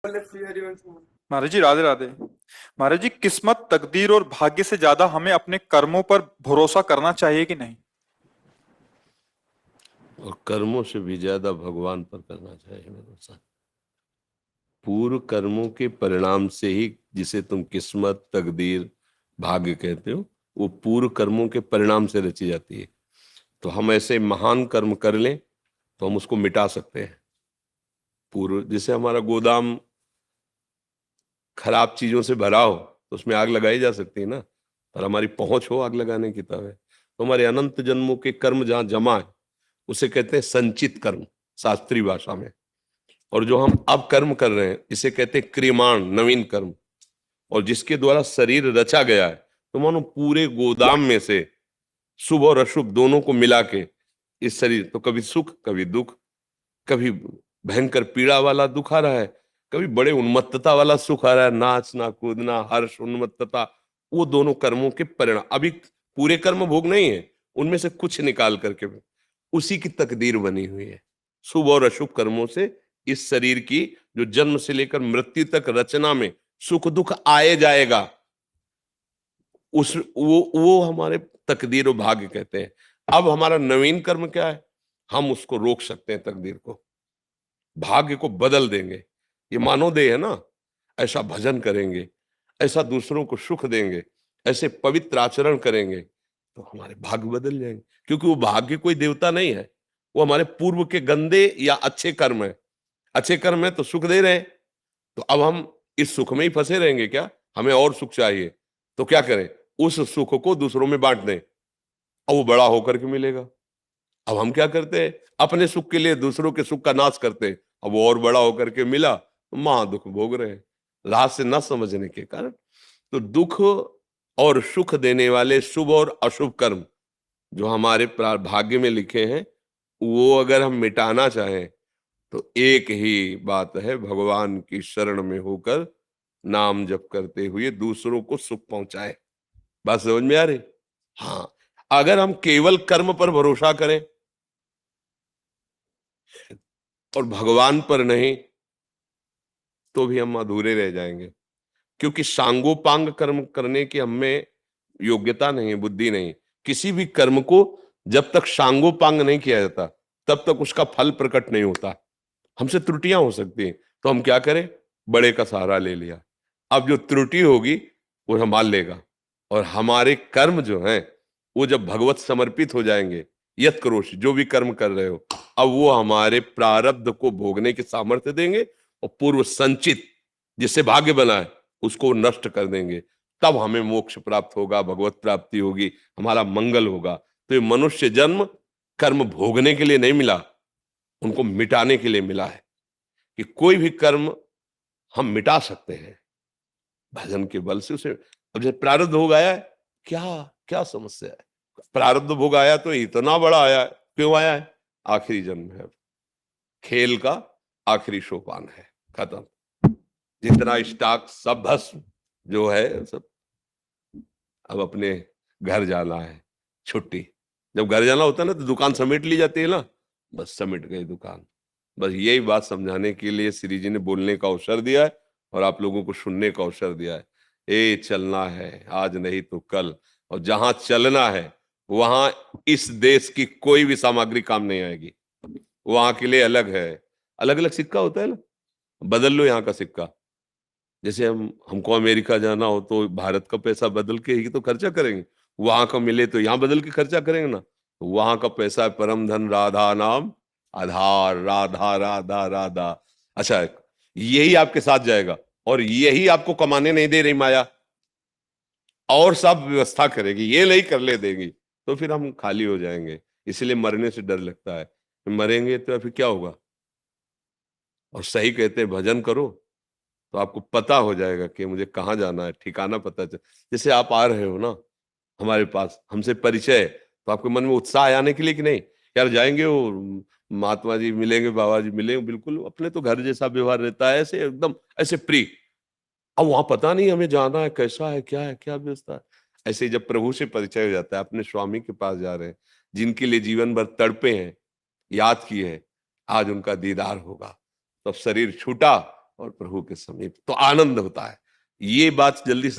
महाराज जी राधे राधे। महाराज जी, किस्मत, तकदीर और भाग्य से ज्यादा हमें अपने कर्मों पर भरोसा करना चाहिए कि नहीं? और कर्मों से भी ज्यादा भगवान पर करना चाहिए भरोसा। पूर्व कर्मों के परिणाम से ही, जिसे तुम किस्मत, तकदीर, भाग्य कहते हो, वो पूर्व कर्मों के परिणाम से रची जाती है। तो हम ऐसे महान कर्म कर लें तो हम उसको मिटा सकते हैं। पूर्व, जैसे हमारा गोदाम खराब चीजों से भरा हो तो उसमें आग लगाई जा सकती है ना, पर हमारी पहुंच हो आग लगाने की तब है। तो हमारे अनंत जन्मों के कर्म जहां जमा है उसे कहते हैं संचित कर्म शास्त्रीय भाषा में। और जो हम अब कर्म कर रहे हैं इसे कहते हैं क्रियमाण, नवीन कर्म। और जिसके द्वारा शरीर रचा गया है, तो मानो पूरे गोदाम में से शुभ और अशुभ दोनों को मिला के इस शरीर, तो कभी सुख कभी दुख, कभी भयंकर पीड़ा वाला दुख आ रहा है, कभी बड़े उन्मत्तता वाला सुख आ रहा है, नाचना कूदना हर्ष उन्मत्तता, वो दोनों कर्मों के परिणाम। अभी पूरे कर्म भोग नहीं है, उनमें से कुछ निकाल करके उसी की तकदीर बनी हुई है। शुभ और अशुभ कर्मों से इस शरीर की जो जन्म से लेकर मृत्यु तक रचना में सुख दुख आए जाएगा, उस वो हमारे तकदीर और भाग्य कहते हैं। अब हमारा नवीन कर्म क्या है? हम उसको रोक सकते हैं, तकदीर को, भाग्य को बदल देंगे। ये मानवदेह है ना, ऐसा भजन करेंगे, ऐसा दूसरों को सुख देंगे, ऐसे पवित्र आचरण करेंगे तो हमारे भाग्य बदल जाएंगे। क्योंकि वो भाग्य कोई देवता नहीं है, वो हमारे पूर्व के गंदे या अच्छे कर्म है। अच्छे कर्म है तो सुख दे रहे हैं, तो अब हम इस सुख में ही फंसे रहेंगे क्या? हमें और सुख चाहिए, तो क्या करें? उस सुख को दूसरों में बांट दें और वो बड़ा होकर के मिलेगा। अब हम क्या करते हैं? अपने सुख के लिए दूसरों के सुख का नाश करते हैं। अब वो और बड़ा होकर के मिला तो महा दुख भोग रहे हैं, राह से न समझने के कारण। तो दुख और सुख देने वाले शुभ और अशुभ कर्म जो हमारे भाग्य में लिखे हैं, वो अगर हम मिटाना चाहें तो एक ही बात है, भगवान की शरण में होकर नाम जप करते हुए दूसरों को सुख पहुंचाए। बात समझ में आ रही? हाँ, अगर हम केवल कर्म पर भरोसा करें और भगवान पर नहीं, तो भी हम अधूरे रह जाएंगे। क्योंकि सांगोपांग कर्म करने की हमें योग्यता नहीं, बुद्धि नहीं। किसी भी कर्म को जब तक सांगोपांग नहीं किया जाता तब तक उसका फल प्रकट नहीं होता। हमसे त्रुटियां हो सकती हैं, तो हम क्या करें? बड़े का सहारा ले लिया। अब जो त्रुटि होगी वो संभाल लेगा। और हमारे कर्म जो हैं वो जब भगवत समर्पित हो जाएंगे, यत करोषि, जो भी कर्म कर रहे हो, अब वो हमारे प्रारब्ध को भोगने की सामर्थ्य देंगे और पूर्व संचित जिससे भाग्य बना है उसको नष्ट कर देंगे। तब हमें मोक्ष प्राप्त होगा, भगवत प्राप्ति होगी, हमारा मंगल होगा। तो ये मनुष्य जन्म कर्म भोगने के लिए नहीं मिला, उनको मिटाने के लिए मिला है। कि कोई भी कर्म हम मिटा सकते हैं भजन के बल से। उसे अब जैसे प्रारब्ध भोग आया है, क्या क्या समस्या है? प्रारब्ध भोग आया तो इतना बड़ा आया है, क्यों आया है? आखिरी जन्म है, खेल का आखिरी सोपान है, खत्म। जितना स्टॉक सब भस्म जो है सब, अब अपने घर जाना है, छुट्टी। जब घर जाना होता है ना तो दुकान समेट ली जाती है ना, बस समेट गई दुकान। बस यही बात समझाने के लिए श्री जी ने बोलने का अवसर दिया है और आप लोगों को सुनने का अवसर दिया है। ए चलना है आज नहीं तो कल, और जहां चलना है वहां इस देश की कोई भी सामग्री काम नहीं आएगी। वहां के लिए अलग है, अलग अलग सिक्का होता है ना, बदल लो यहाँ का सिक्का। जैसे हमको अमेरिका जाना हो तो भारत का पैसा बदल के ही तो खर्चा करेंगे, वहां का मिले तो यहाँ बदल के खर्चा करेंगे ना। तो वहां का पैसा है परम धन राधा नाम आधार, राधा राधा राधा। अच्छा, यही आपके साथ जाएगा और यही आपको कमाने नहीं दे रही माया, और सब व्यवस्था करेगी, ये नहीं कर ले देगी। तो फिर हम खाली हो जाएंगे। इसलिए मरने से डर लगता है, मरेंगे तो फिर क्या होगा। और सही कहते हैं भजन करो तो आपको पता हो जाएगा कि मुझे कहाँ जाना है, ठिकाना पता चल। जैसे आप आ रहे हो ना हमारे पास, हमसे परिचय है, तो आपके मन में उत्साह आने के लिए कि नहीं यार जाएंगे, वो महात्मा जी मिलेंगे, बाबा जी मिलेंगे, बिल्कुल अपने तो घर जैसा व्यवहार रहता है, ऐसे एकदम ऐसे प्रिय। अब वहां पता नहीं हमें जाना है, कैसा है, क्या व्यवस्था है। ऐसे ही जब प्रभु से परिचय हो जाता है, अपने स्वामी के पास जा रहे हैं, जिनके लिए जीवन भर तड़पे हैं, याद किए हैं, आज उनका दीदार होगा। तब शरीर छूटा और प्रभु के समीप, तो आनंद होता है। ये बात जल्दी